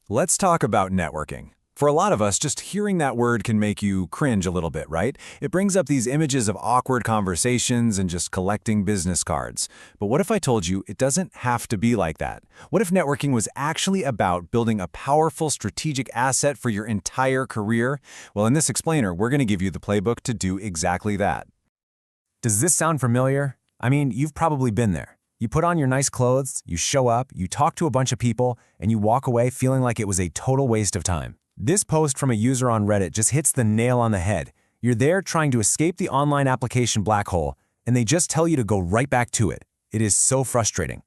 Let's talk about networking. For a lot of us, just hearing that word can make you cringe a little bit, right? It brings up these images of awkward conversations and just collecting business cards. But what if I told you it doesn't have to be like that? What if networking was actually about building a powerful strategic asset for your entire career? Well, in this explainer, we're going to give you the playbook to do exactly that. Does this sound familiar? I mean, you've probably been there. You put on your nice clothes, you show up, you talk to a bunch of people, and you walk away feeling like it was a total waste of time. This post from a user on Reddit just hits the nail on the head. You're there trying to escape the online application black hole, and they just tell you to go right back to it. It is so frustrating.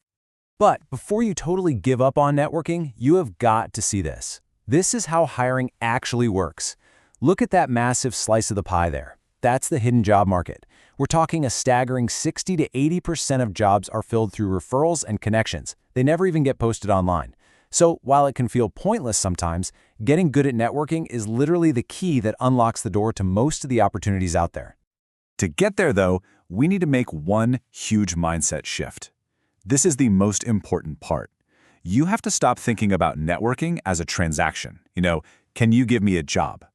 But before you totally give up on networking, you have got to see this. This is how hiring actually works. Look at that massive slice of the pie there. That's the hidden job market. We're talking a staggering 60 to 80% of jobs are filled through referrals and connections. They never even get posted online. So while it can feel pointless sometimes, getting good at networking is literally the key that unlocks the door to most of the opportunities out there. To get there, though, we need to make one huge mindset shift. This is the most important part. You have to stop thinking about networking as a transaction. Can you give me a job?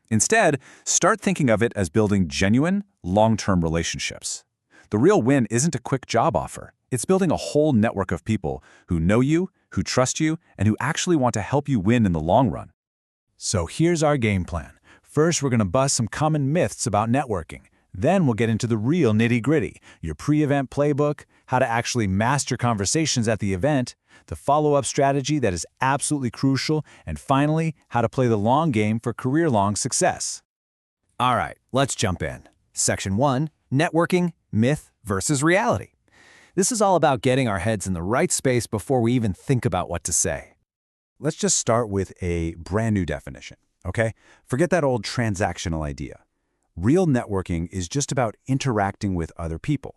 Instead, start thinking of it as building genuine, long-term relationships. The real win isn't a quick job offer. It's building a whole network of people who know you, who trust you, and who actually want to help you win in the long run. So here's our game plan. First, we're going to bust some common myths about networking. Then we'll get into the real nitty-gritty, your pre-event playbook, how to actually master conversations at the event, the follow-up strategy that is absolutely crucial, and finally, how to play the long game for career-long success. All right, let's jump in. Section 1, Networking, Myth versus Reality. This is all about getting our heads in the right space before we even think about what to say. Let's just start with a brand new definition, okay? Forget that old transactional idea. Real networking is just about interacting with other people.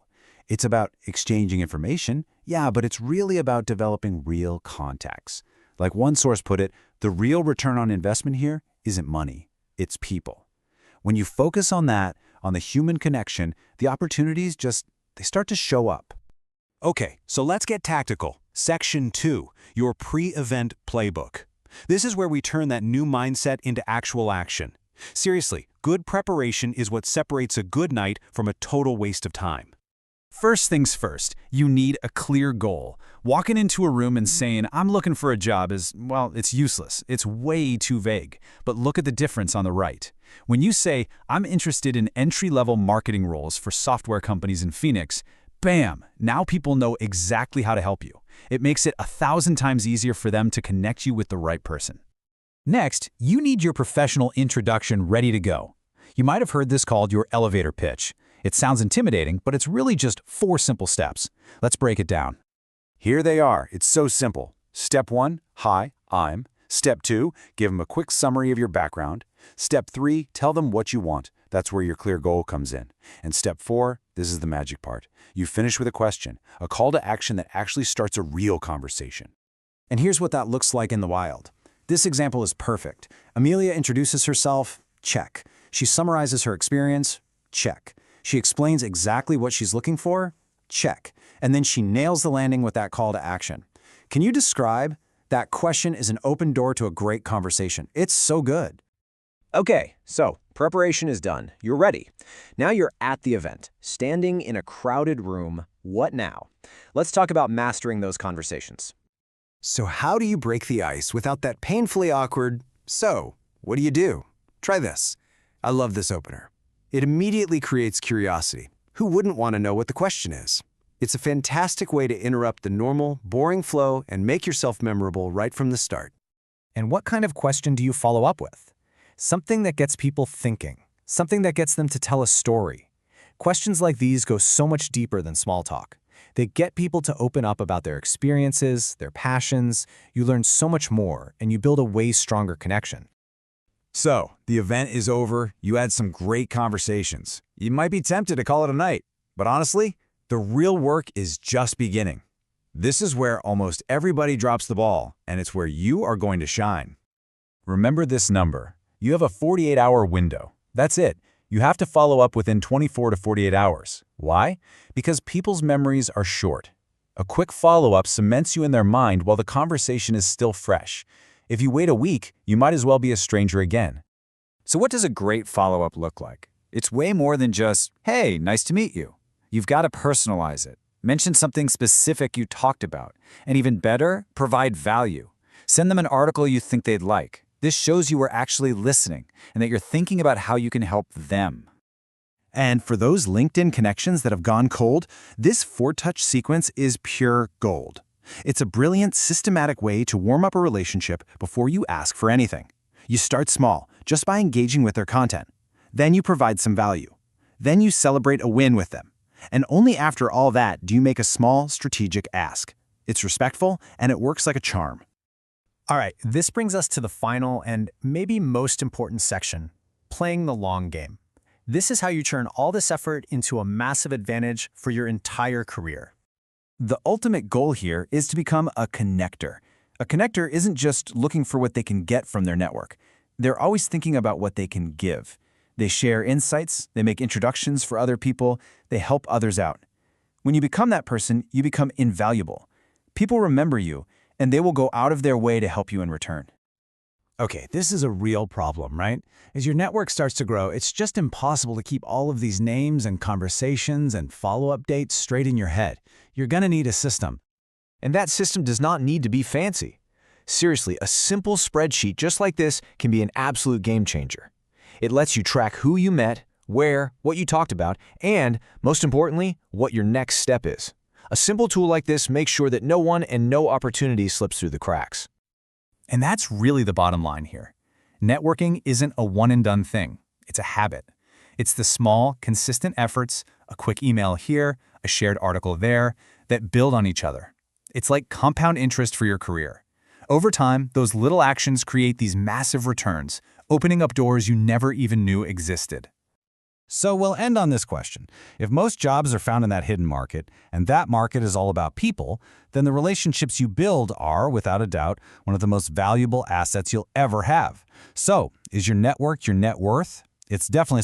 It's about exchanging information, yeah, but it's really about developing real contacts. Like one source put it, the real return on investment here isn't money, it's people. When you focus on that, on the human connection, the opportunities they start to show up. Okay, so let's get tactical. Section 2, your pre-event playbook. This is where we turn that new mindset into actual action. Seriously, good preparation is what separates a good night from a total waste of time. First things first, you need a clear goal. Walking into a room and saying, "I'm looking for a job" it's useless. It's way too vague. But look at the difference on the right. When you say, "I'm interested in entry-level marketing roles for software companies in Phoenix," bam! Now people know exactly how to help you. It makes it 1,000 times easier for them to connect you with the right person. Next, you need your professional introduction ready to go. You might have heard this called your elevator pitch. It sounds intimidating, but it's really just 4 simple steps. Let's break it down. Here they are. It's so simple. Step 1, hi, I'm. Step 2, give them a quick summary of your background. Step 3, tell them what you want. That's where your clear goal comes in. And step 4, this is the magic part. You finish with a question, a call to action that actually starts a real conversation. And here's what that looks like in the wild. This example is perfect. Amelia introduces herself, check. She summarizes her experience, check. She explains exactly what she's looking for, check. And then she nails the landing with that call to action. Can you describe? That question is an open door to a great conversation. It's so good. Okay, so preparation is done. You're ready. Now you're at the event, standing in a crowded room. What now? Let's talk about mastering those conversations. So how do you break the ice without that painfully awkward, "So, what do you do?" Try this. I love this opener. It immediately creates curiosity. Who wouldn't want to know what the question is? It's a fantastic way to interrupt the normal, boring flow and make yourself memorable right from the start. And what kind of question do you follow up with? Something that gets people thinking. Something that gets them to tell a story. Questions like these go so much deeper than small talk. They get people to open up about their experiences, their passions. You learn so much more, and you build a way stronger connection. So, the event is over. You had some great conversations. You might be tempted to call it a night, but honestly, the real work is just beginning. This is where almost everybody drops the ball, and it's where you are going to shine. Remember this number. You have a 48-hour window. That's it. You have to follow up within 24 to 48 hours. Why? Because people's memories are short. A quick follow-up cements you in their mind while the conversation is still fresh. If you wait a week, you might as well be a stranger again. So what does a great follow-up look like? It's way more than just, hey, nice to meet you. You've got to personalize it. Mention something specific you talked about. And even better, provide value. Send them an article you think they'd like. This shows you are actually listening and that you're thinking about how you can help them. And for those LinkedIn connections that have gone cold, this 4-touch sequence is pure gold. It's a brilliant, systematic way to warm up a relationship before you ask for anything. You start small, just by engaging with their content. Then you provide some value. Then you celebrate a win with them. And only after all that do you make a small, strategic ask. It's respectful, and it works like a charm. All right, this brings us to the final and maybe most important section, playing the long game. This is how you turn all this effort into a massive advantage for your entire career. The ultimate goal here is to become a connector. A connector isn't just looking for what they can get from their network. They're always thinking about what they can give. They share insights, they make introductions for other people, they help others out. When you become that person, you become invaluable. People remember you, and they will go out of their way to help you in return. Okay, this is a real problem, right? As your network starts to grow, it's just impossible to keep all of these names and conversations and follow-up dates straight in your head. You're gonna need a system. And that system does not need to be fancy. Seriously, a simple spreadsheet just like this can be an absolute game changer. It lets you track who you met, where, what you talked about, and, most importantly, what your next step is. A simple tool like this makes sure that no one and no opportunity slips through the cracks. And that's really the bottom line here. Networking isn't a one-and-done thing. It's a habit. It's the small, consistent efforts, a quick email here, a shared article there, that build on each other. It's like compound interest for your career. Over time, those little actions create these massive returns, opening up doors you never even knew existed. So we'll end on this question. If most jobs are found in that hidden market, and that market is all about people, then the relationships you build are, without a doubt, one of the most valuable assets you'll ever have. So, is your network your net worth? It's definitely